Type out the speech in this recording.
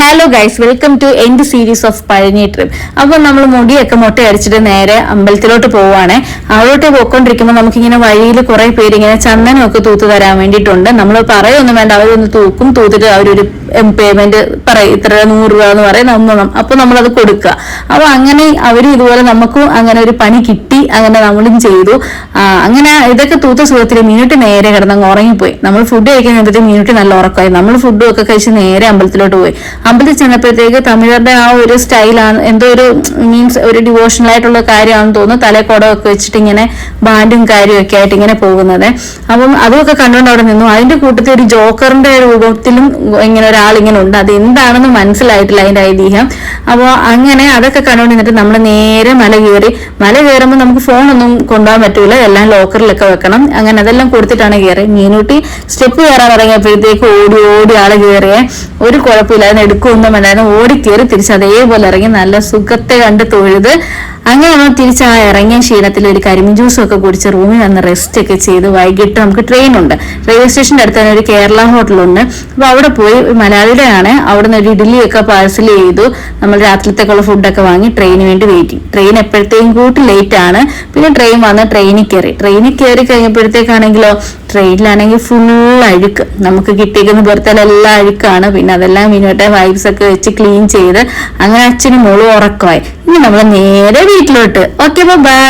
Hello guys, welcome to end series of Palani trip. അപ്പൊ നമ്മൾ മുടിയൊക്കെ മുട്ടയടിച്ചിട്ട് നേരെ അമ്പലത്തിലോട്ട് പോവാണ്. അവിടോട്ട് പോയിക്കൊണ്ടിരിക്കുമ്പോൾ നമുക്കിങ്ങനെ വഴിയിൽ കുറെ പേര് ഇങ്ങനെ ചന്ദനമൊക്കെ തൂത്ത് തരാൻ വേണ്ടിയിട്ടുണ്ട്. നമ്മൾ പറയൊന്നും വേണ്ട, അവരൊന്ന് തൂക്കും. തൂത്തിട്ട് അവരൊരു പേയ്മെന്റ് പറയും, ഇത്ര 100 രൂപ എന്ന് പറയും. അപ്പൊ നമ്മളത് കൊടുക്കുക. അപ്പൊ അങ്ങനെ അവരും ഇതുപോലെ നമുക്കും അങ്ങനെ ഒരു പണി കിട്ടി. അങ്ങനെ നമ്മളും ചെയ്തു. അങ്ങനെ ഇതൊക്കെ തൂത്ത സുഖത്തിൽ മിനിറ്റ് നേരെ കിടന്നങ്ങ് ഉറങ്ങിപ്പോയി. നമ്മൾ ഫുഡ് കഴിക്കാൻ നേരത്തെ മിനിറ്റ് നല്ല ഉറക്കമായി. നമ്മൾ ഫുഡും ഒക്കെ കഴിച്ച് നേരെ അമ്പലത്തിലോട്ട് പോയി. അമ്പലത്തിൽ ചെന്നപ്പോഴത്തേക്ക് തമിഴരുടെ ആ ഒരു സ്റ്റൈലാണ്, എന്തോ ഒരു മീൻസ് ഒരു ഡിവോഷണൽ ആയിട്ടുള്ള കാര്യമാണെന്ന് തോന്നുന്നു. തലക്കുടമൊക്കെ വെച്ചിട്ട് ഇങ്ങനെ ബാൻഡും കാര്യമൊക്കെ ആയിട്ട് ഇങ്ങനെ പോകുന്നത്. അപ്പം അതൊക്കെ കണ്ടുകൊണ്ട് അവിടെ നിന്നു. അതിന്റെ കൂട്ടത്തിൽ ഒരു ജോക്കറിന്റെ രൂപത്തിലും ഇങ്ങനെ ഒരാളിങ്ങനെ ഉണ്ട്. അത് എന്താണെന്ന് മനസ്സിലായിട്ടില്ല അതിന്റെ ഐതിഹ്യം. അപ്പോൾ അങ്ങനെ അതൊക്കെ കണ്ടുകൊണ്ട് നിന്നിട്ട് നമ്മൾ നേരെ മല കയറുമ്പോൾ നമുക്ക് ഫോണൊന്നും കൊണ്ടുപോകാൻ പറ്റൂല, എല്ലാം ലോക്കറിലൊക്കെ വെക്കണം. അങ്ങനെ അതെല്ലാം കൊടുത്തിട്ടാണ് കയറി. മീനൂട്ടി സ്റ്റെപ്പ് കയറാൻ തുടങ്ങിയപ്പോഴത്തേക്ക് ഓടി ആള് കയറിയ ഒരു കുഴപ്പമില്ലായിരുന്നു, എടുക്കുമൊന്നും വേണ്ടായിരുന്നു. ഓടിക്കേറി തിരിച്ച് അതേപോലെ ഇറങ്ങി നല്ല സുഖത്തെ കണ്ട് തൊഴുത് അങ്ങനെ നമ്മൾ തിരിച്ച് ആ ഇറങ്ങിയ ക്ഷീണത്തിൽ ഒരു കരിമീൻ ജ്യൂസും ഒക്കെ കുടിച്ച് റൂമിൽ വന്ന് റെസ്റ്റ് ഒക്കെ ചെയ്ത് വൈകിട്ട് നമുക്ക് ട്രെയിൻ ഉണ്ട്. റെയിൽവേ സ്റ്റേഷന്റെ അടുത്ത് തന്നെ ഒരു കേരള ഹോട്ടലുണ്ട്. അപ്പൊ അവിടെ പോയി, മലയാളിയുടെ ആണ്, അവിടെ നിന്ന് ഒരു ഇഡ്ഡലിയൊക്കെ പാഴ്സൽ ചെയ്തു. നമ്മൾ രാത്രിത്തേക്കുള്ള ഫുഡൊക്കെ വാങ്ങി ട്രെയിനിന് വേണ്ടി വെയിറ്റിംഗ്. ട്രെയിൻ എപ്പോഴത്തേക്കും കൂട്ടി ലേറ്റ് ആണ്. പിന്നെ ട്രെയിൻ വന്ന് ട്രെയിനിൽ കയറി കഴിഞ്ഞപ്പോഴത്തേക്കാണെങ്കിലോ ട്രെയിനിലാണെങ്കിൽ ഫുൾ അഴുക്ക്. നമുക്ക് കിട്ടിയിരിക്കുന്ന പുറത്തെല്ലാം അഴുക്കാണ്. പിന്നെ അതെല്ലാം മിനിമട്ടെ വൈബ്സ് ഒക്കെ വെച്ച് ക്ലീൻ ചെയ്ത് അങ്ങനെ അച്ഛനും മോളും ഉറക്കമായി. ഇനി നമ്മൾ നേരെ വീട്ടിലോട്ട്. Okay, by.